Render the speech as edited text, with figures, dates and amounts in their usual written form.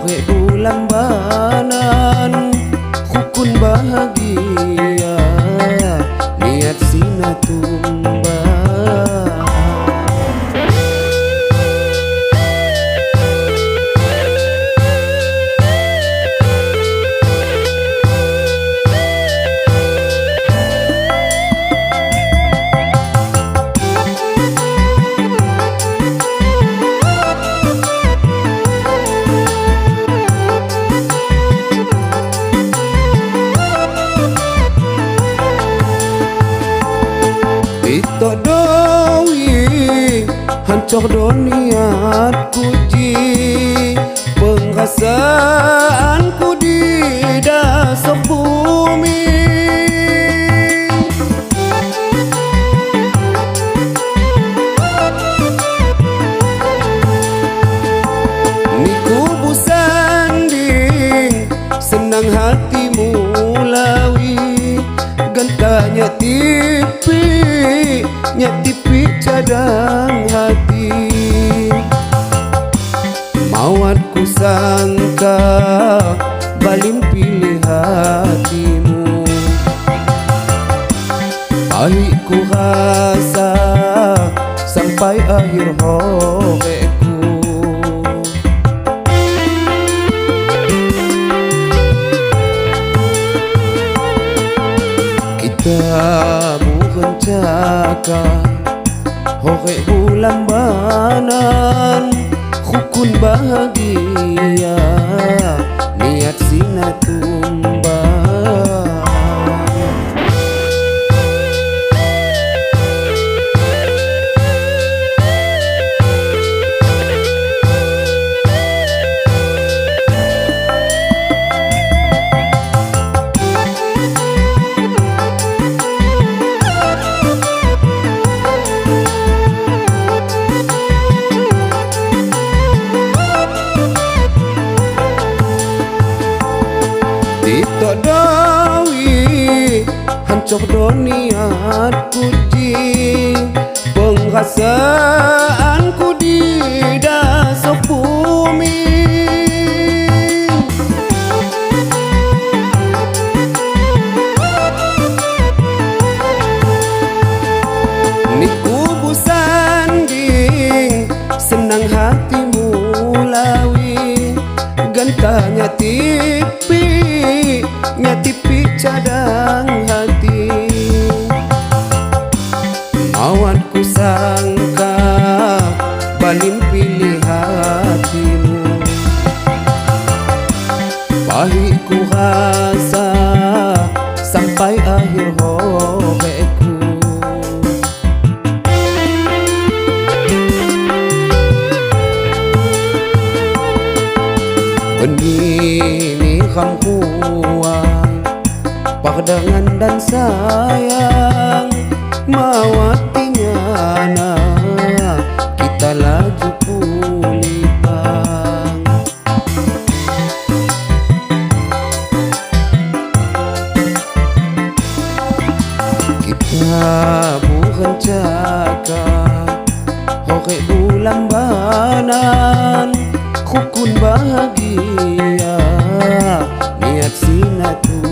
Hoge bulambanan hukun bahagia niat sina tumba. Ito dowi hancur doniat kuji pengharasanku di dasar bumi. Niku busanding senang hatimu lawi gantanya tipi cadang hati. Mawatku sangka balim pilih hatimu, pahitku rasa sampai akhir horeku. Kita bukan caka hore bulambanan hukun bahagia niat sina tumba. Ito dawi hancur doniat kuji pengharasanku di dasar bumi. Niku busanding senang hatimu lawi gantanya tipi cadang hati. Mawatku sangka balim pilih hatimu, pahitku rasa sampai akhir horeku. Ini kampuan pardangan dan sayang mawatinya anak kita laju pulipang. Kita bukan cakap hore bulambanan hukun bahagia niat sina tumba.